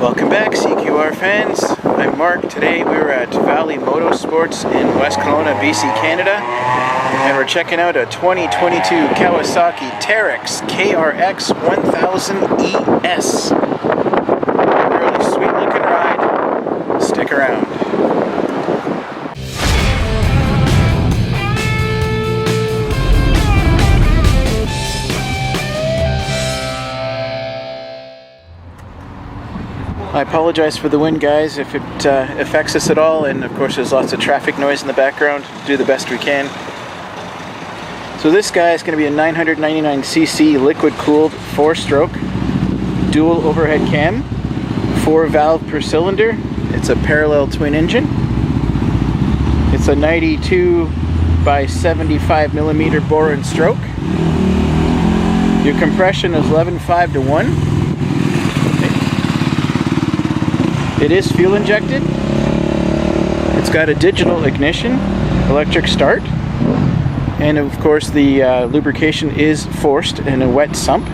Welcome back, CQR fans. I'm Mark. Today we're at Valley Moto Sports in West Kelowna, BC, Canada, and we're checking out a 2022 Kawasaki KRX 1000 ES. Really sweet looking ride. Stick around. I apologize for the wind, guys, if it affects us at all, and of course there's lots of traffic noise in the background. Do the best we can. So this guy is going to be a 999cc liquid-cooled 4-stroke dual overhead cam, 4 valve per cylinder. It's a parallel twin engine. It's a 92 by 75 millimeter bore and stroke. Your compression is 11.5 to 1. It is fuel injected. It's got a digital ignition, electric start, and of course the lubrication is forced in a wet sump.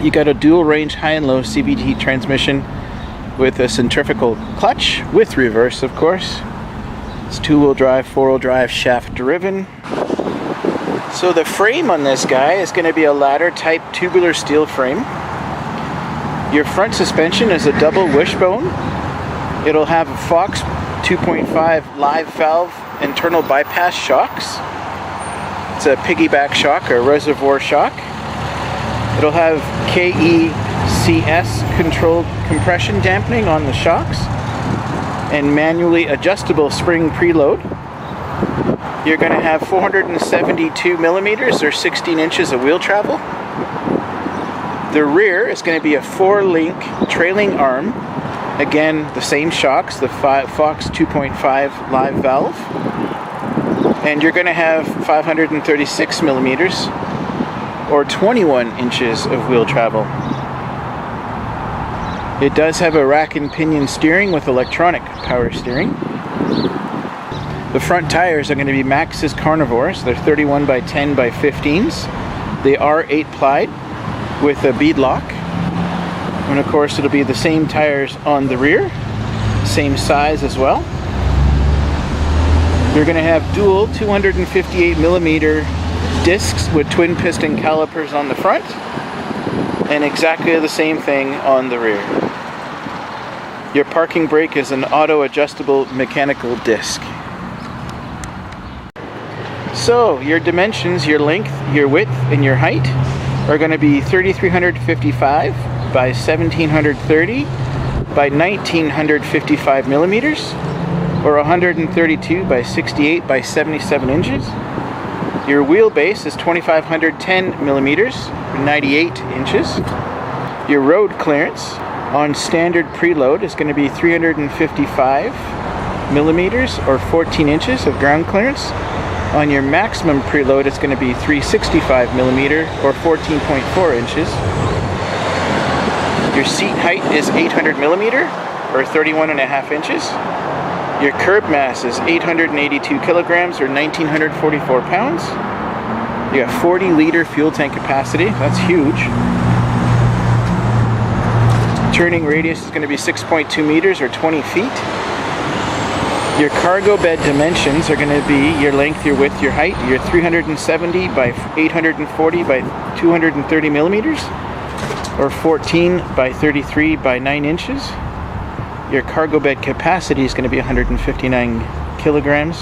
You got a dual range high and low CVT transmission with a centrifugal clutch with reverse, of course. It's 2-wheel drive, 4-wheel drive, shaft driven. So the frame on this guy is going to be a ladder type tubular steel frame. Your front suspension is a double wishbone. It'll have a Fox 2.5 live valve internal bypass shocks. It's a piggyback shock or reservoir shock. It'll have KRX controlled compression dampening on the shocks and manually adjustable spring preload. You're going to have 472 millimeters or 16 inches of wheel travel. The rear is going to be a 4-link trailing arm. Again, the same shocks, the Fox 2.5 live valve. And you're going to have 536 millimeters or 21 inches of wheel travel. It does have a rack and pinion steering with electronic power steering. The front tires are going to be Maxxis Carnivores. They're 31 by 10 by 15s. They are 8 plied with a bead lock, and of course it'll be the same tires on the rear, same size as well. You're going to have dual 258 millimeter discs with twin piston calipers on the front, and exactly the same thing on the rear. Your parking brake is an auto adjustable mechanical disc. So your dimensions, your length, your width, and your height are going to be 3,355 by 1,730 by 1,955 millimeters, or 132 by 68 by 77 inches. Your wheelbase is 2,510 millimeters, 98 inches. Your road clearance on standard preload is going to be 355 millimeters, or 14 inches of ground clearance. On your maximum preload, it's going to be 365 millimeter or 14.4 inches. Your seat height is 800 millimeter or 31.5 inches. Your curb mass is 882 kilograms or 1,944 pounds. You have 40-liter fuel tank capacity. That's huge. Turning radius is going to be 6.2 meters or 20 feet. Your cargo bed dimensions are going to be your length, your width, your height. Your 370 by 840 by 230 millimeters, or 14 by 33 by 9 inches. Your cargo bed capacity is going to be 159 kilograms,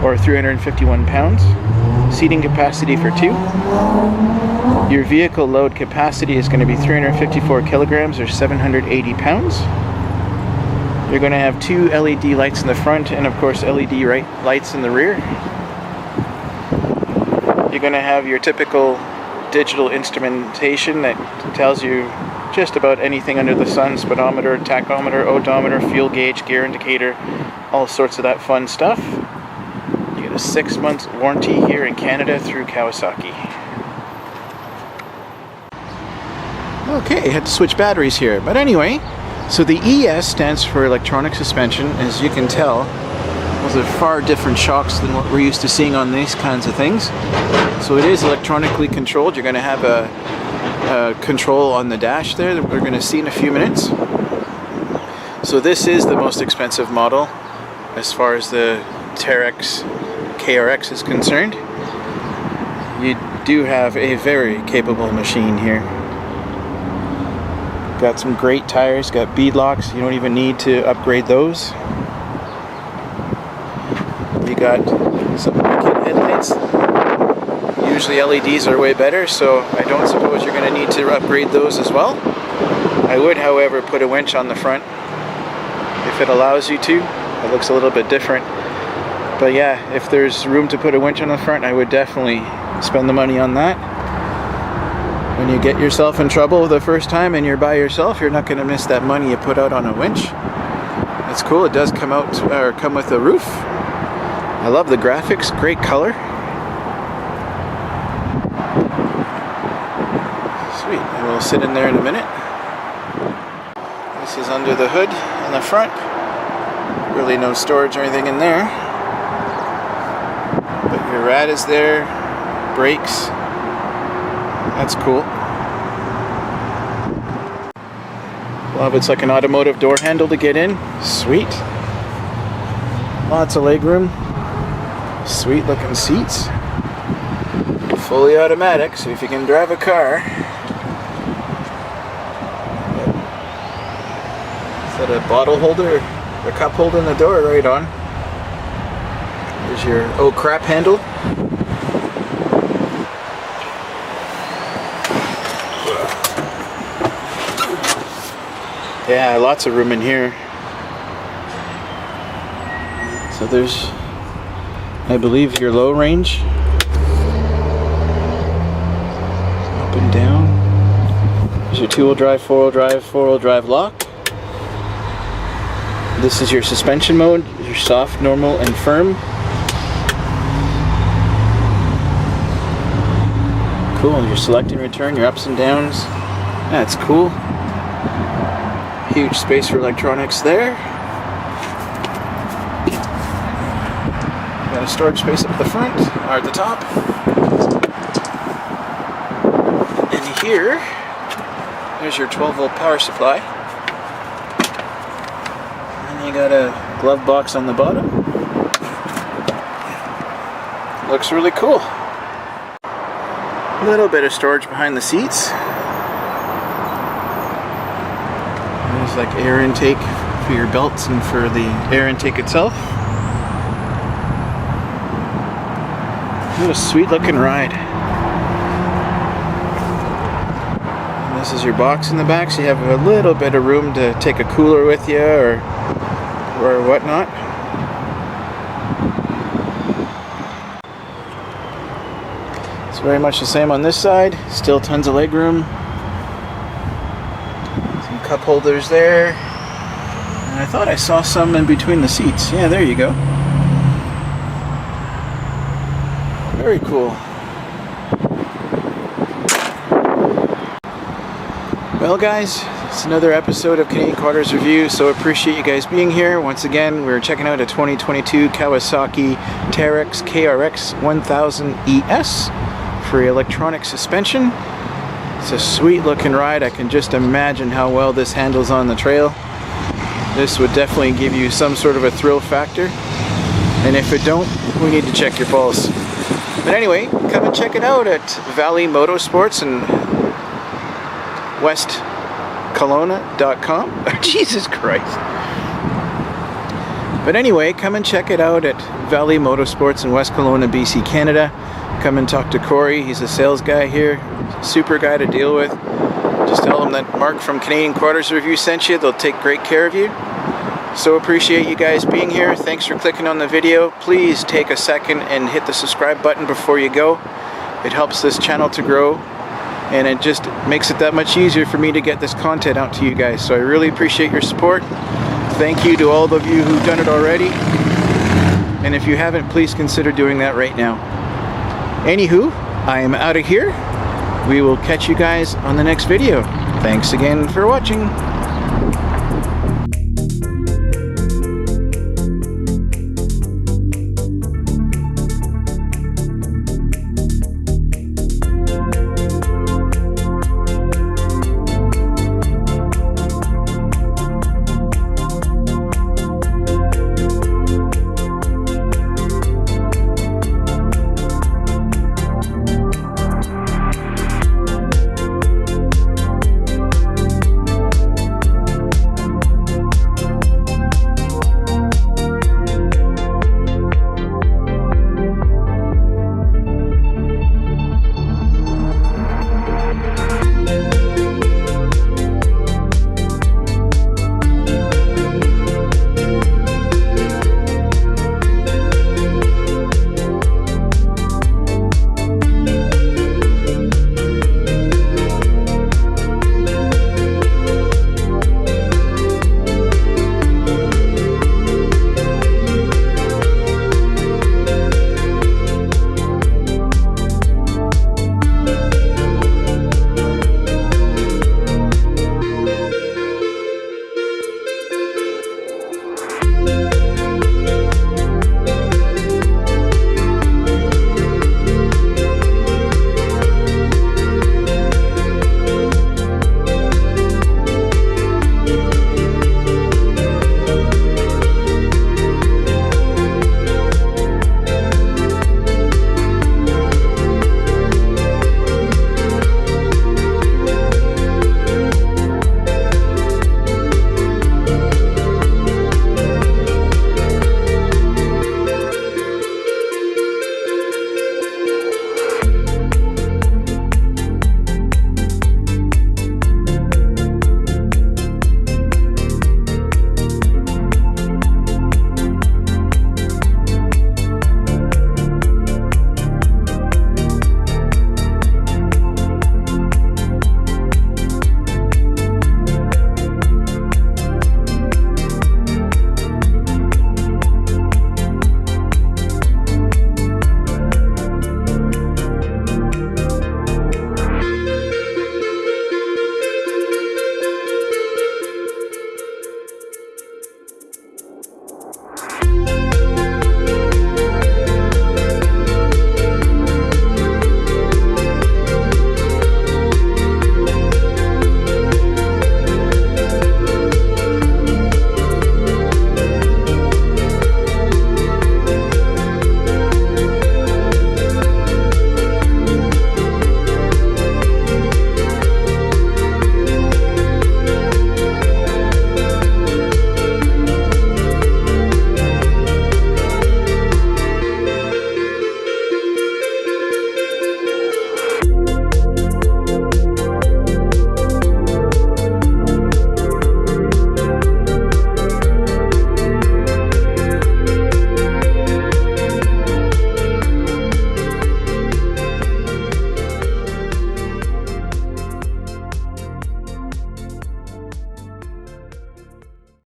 or 351 pounds. Seating capacity for 2. Your vehicle load capacity is going to be 354 kilograms, or 780 pounds. You're going to have 2 LED lights in the front and of course LED lights in the rear. You're going to have your typical digital instrumentation that tells you just about anything under the sun: speedometer, tachometer, odometer, fuel gauge, gear indicator, all sorts of that fun stuff. You get a 6-month warranty here in Canada through Kawasaki. Okay, had to switch batteries here, but anyway. So the ES stands for electronic suspension. As you can tell, those are far different shocks than what we're used to seeing on these kinds of things. So it is electronically controlled. You're going to have a control on the dash there that we're going to see in a few minutes. So this is the most expensive model as far as the KRX is concerned. You do have a very capable machine here. Got some great tires, got bead locks. You don't even need to upgrade those. You got some naked headlights. Usually LEDs are way better, so I don't suppose you're going to need to upgrade those as well. I would, however, put a winch on the front if it allows you to. It looks a little bit different. But yeah, if there's room to put a winch on the front, I would definitely spend the money on that. When you get yourself in trouble the first time and you're by yourself, you're not going to miss that money you put out on a winch. It's cool. It does come with a roof. I love the graphics. Great color. Sweet. And we'll sit in there in a minute. This is under the hood in the front. Really no storage or anything in there. But your rad is there. Brakes. That's cool. Well, it's like an automotive door handle to get in. Sweet. Lots of legroom. Sweet looking seats. Fully automatic, so if you can drive a car. Is that a bottle holder? A cup holder in the door? Right on. There's your oh crap handle. Yeah, lots of room in here. So there's, I believe, your low range. Up and down. There's your two-wheel drive, four-wheel drive lock. This is your suspension mode, your soft, normal, and firm. Cool, your select and return, your ups and downs. That's cool. Huge space for electronics there. Got a storage space up the front, or at the top. And here, there's your 12-volt power supply. And you got a glove box on the bottom. Looks really cool. A little bit of storage behind the seats. There's like air intake for your belts and for the air intake itself. What a sweet looking ride. And this is your box in the back, so you have a little bit of room to take a cooler with you or whatnot. It's very much the same on this side. Still tons of leg room. Some cup holders there. And I thought I saw some in between the seats. Yeah, there you go. Very cool. Well guys, it's another episode of Canadian Quarters Review, so appreciate you guys being here. Once again, we're checking out a 2022 Kawasaki KRX 1000 ES for electronic suspension. It's a sweet looking ride. I can just imagine how well this handles on the trail. This would definitely give you some sort of a thrill factor. And if it don't, we need to check your pulse. But anyway, come and check it out at Valley Motorsports and westkelowna.com. Jesus Christ. But anyway, come and check it out at Valley Motorsports in West Kelowna, BC, Canada. Come and talk to Corey. He's a sales guy here. Super guy to deal with. Just tell him that Mark from Canadian Quarters Review sent you. They'll take great care of you. So appreciate you guys being here. Thanks for clicking on the video. Please take a second and hit the subscribe button before you go. It helps this channel to grow, and it just makes it that much easier for me to get this content out to you guys. So I really appreciate your support. Thank you to all of you who've done it already. And if you haven't, please consider doing that right now. Anywho, I am out of here. We will catch you guys on the next video. Thanks again for watching.